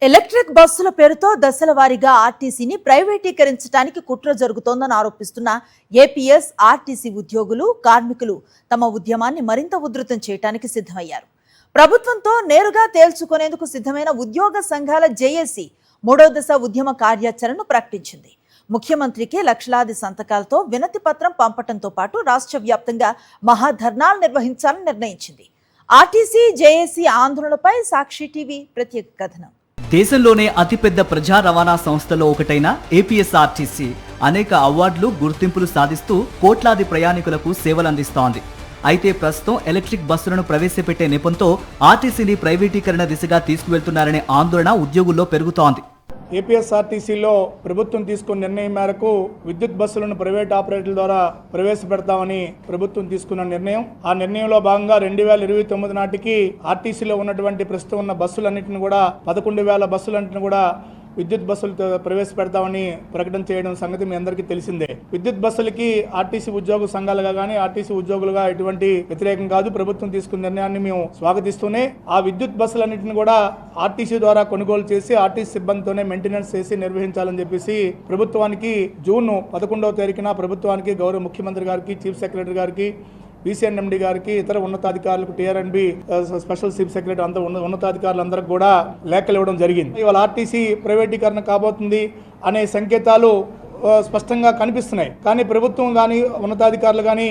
Electric బస్సుల పేరుతో దశల వారీగా ఆర్టీసీని ప్రైవేటీకరించడానికి కుట్ర జరుగుతోందని ఆరోపిస్తున్న ఏపీఎస్ ఆర్టీసీ ఉద్యోగులు, కార్మికులు తమ ఉద్యమాన్ని మరింత ఉధృతం చేయడానికి సిద్ధమయ్యారు. ప్రభుత్వంతో నేరుగా తేల్చుకునేందుకు సిద్ధమైన ఉద్యోగ సంఘాల జేఏసీ మూడో దశ ఉద్యమ కార్యాచరణను ప్రకటించింది. ముఖ్యమంత్రికి లక్షలాది సంతకాలతో వినతి పత్రం పంపడంతో పాటు రాష్ట్ర వ్యాప్తంగా మహాధర్నాలు నిర్వహించాలని నిర్ణయించింది. ఆర్టీసీ జేఏసీ ఆందోళనపై సాక్షి టీవీ ప్రత్యేక కథనం. దేశంలోనే అతిపెద్ద ప్రజా రవాణా సంస్థలో ఒకటైన ఏపీఎస్ఆర్టీసీ అనేక అవార్డులు, గుర్తింపులు సాధిస్తూ కోట్లాది ప్రయాణికులకు సేవలందిస్తోంది. అయితే ప్రస్తుతం ఎలక్ట్రిక్ బస్సులను ప్రవేశపెట్టే నెపంతో ఆర్టీసీని ప్రైవేటీకరణ దిశగా తీసుకువెళ్తున్నారనే ఆందోళన ఉద్యోగుల్లో పెరుగుతోంది. ఏపీఎస్ఆర్టీసీలో ప్రభుత్వం తీసుకున్న నిర్ణయం మేరకు విద్యుత్ బస్సులను ప్రైవేట్ ఆపరేటర్ల ద్వారా ప్రవేశపెడతామని ప్రభుత్వం తీసుకున్న నిర్ణయం. ఆ నిర్ణయంలో భాగంగా 2029 నాటికి ఆర్టీసీలో ఉన్నటువంటి ప్రస్తుతం ఉన్న బస్సులన్నింటిని కూడా 11,000 బస్సులన్నింటిని కూడా విద్యుత్ బస్సులు ప్రవేశపెడతామని ప్రకటన చేయడం సంగతి మీ అందరికీ తెలిసిందే. విద్యుత్ బస్సులకి ఆర్టీసీ ఉద్యోగ సంఘాలుగా కానీ ఆర్టీసీ ఉద్యోగులుగా ఎటువంటి వ్యతిరేకం కాదు. ప్రభుత్వం తీసుకున్న నిర్ణయాన్ని మేము స్వాగతిస్తూనే ఆ విద్యుత్ బస్సులన్నింటిని కూడా ఆర్టీసీ ద్వారా కొనుగోలు చేసి ఆర్టీసీ సిబ్బందితోనే మెయింటెనెన్స్ చేసి నిర్వహించాలని చెప్పేసి ప్రభుత్వానికి జూన్ 11వ తారీఖున ప్రభుత్వానికి గౌరవ ముఖ్యమంత్రి గారికి, చీఫ్ సెక్రటరీ గారికి, బీసీఎన్ఎండి గారికి, ఇతర ఉన్నతాధికారులకు, టీఆర్ఎండ్బి స్పెషల్ చీఫ్ సెక్రటరీ అందరూ ఉన్నతాధికారులందరికీ కూడా లేఖలు ఇవ్వడం జరిగింది. ఇవాళ ఆర్టీసీ ప్రైవేటీకరణ కాబోతుంది అనే సంకేతాలు స్పష్టంగా కనిపిస్తున్నాయి. కానీ ప్రభుత్వం కానీ ఉన్నతాధికారులు కానీ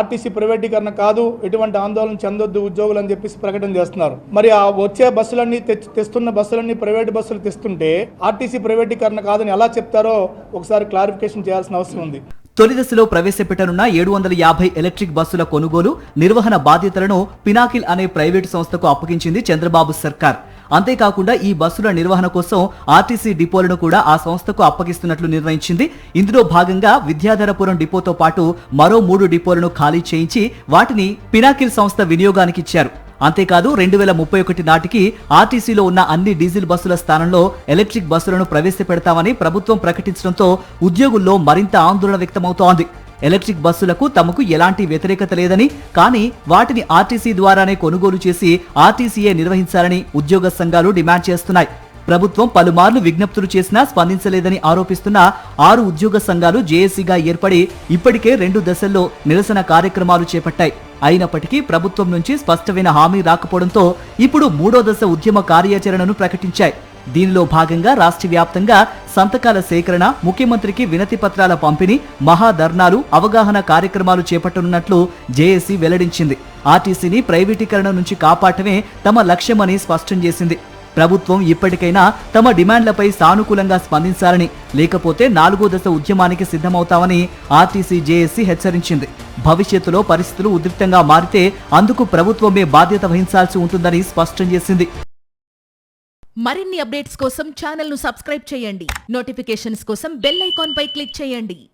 ఆర్టీసీ ప్రైవేటీకరణ కాదు, ఎటువంటి ఆందోళన చెందొద్దు ఉద్యోగులు అని చెప్పేసి ప్రకటన చేస్తున్నారు. మరి ఆ వచ్చే బస్సులన్నీ తెస్తున్న బస్సులన్నీ ప్రైవేట్ బస్సులు తెస్తుంటే ఆర్టీసీ ప్రైవేటీకరణ కాదని ఎలా చెప్తారో ఒకసారి క్లారిఫికేషన్ చేయాల్సిన అవసరం ఉంది. తొలి దశలో ప్రవేశపెట్టనున్న 750 ఎలక్ట్రిక్ బస్సుల కొనుగోలు, నిర్వహణ బాధ్యతలను పినాకిల్ అనే ప్రైవేటు సంస్థకు అప్పగించింది చంద్రబాబు సర్కార్. అంతేకాకుండా ఈ బస్సుల నిర్వహణ కోసం ఆర్టీసీ డిపోలను కూడా ఆ సంస్థకు అప్పగిస్తున్నట్లు నిర్ణయించింది. ఇందులో భాగంగా విద్యాధరపురం డిపోతో పాటు మరో 3 డిపోలను ఖాళీ చేయించి వాటిని పినాకిల్ సంస్థ వినియోగానికి ఇచ్చారు. అంతేకాదు 2031 నాటికి ఆర్టీసీలో ఉన్న అన్ని డీజిల్ బస్సుల స్థానంలో ఎలక్ట్రిక్ బస్సులను ప్రవేశపెడతామని ప్రభుత్వం ప్రకటించడంతో ఉద్యోగుల్లో మరింత ఆందోళన వ్యక్తమవుతోంది. ఎలక్ట్రిక్ బస్సులకు తమకు ఎలాంటి వ్యతిరేకత లేదని, కానీ వాటిని ఆర్టీసీ ద్వారానే కొనుగోలు చేసి ఆర్టీసీయే నిర్వహించాలని ఉద్యోగ సంఘాలు డిమాండ్ చేస్తున్నాయి. ప్రభుత్వం పలుమార్లు విజ్ఞప్తులు చేసినా స్పందించలేదని ఆరోపిస్తున్న 6 ఉద్యోగ సంఘాలు జేఏసీగా ఏర్పడి ఇప్పటికే 2 దశల్లో నిరసన కార్యక్రమాలు చేపట్టాయి. అయినప్పటికీ ప్రభుత్వం నుంచి స్పష్టమైన హామీ రాకపోవడంతో ఇప్పుడు మూడో దశ ఉద్యమ కార్యాచరణను ప్రకటించాయి. దీనిలో భాగంగా రాష్ట్ర వ్యాప్తంగా సంతకాల సేకరణ, ముఖ్యమంత్రికి వినతి పత్రాల పంపిణీ, మహాధర్నాలు, అవగాహన కార్యక్రమాలు చేపట్టనున్నట్లు జేఏసీ వెల్లడించింది. ఆర్టీసీని ప్రైవేటీకరణ నుంచి కాపాడటమే తమ లక్ష్యమని స్పష్టం చేసింది. ప్రభుత్వం ఇప్పటికైనా తమ డిమాండ్లపై సానుకూలంగా స్పందించాలని, లేకపోతే 4వ దశ ఉద్యమానికి సిద్ధమవుతామని ఆర్టీసీ జేఏసీ హెచ్చరించింది. భవిష్యత్తులో పరిస్థితులు ఉద్రిక్తంగా మారితే అందుకు ప్రభుత్వమే బాధ్యత వహించాల్సి ఉంటుందని స్పష్టం చేసింది. మరిన్ని అప్డేట్స్ కోసం ఛానల్ ను సబ్స్క్రైబ్ చేయండి. నోటిఫికేషన్స్ కోసం బెల్ ఐకాన్ పై క్లిక్ చేయండి.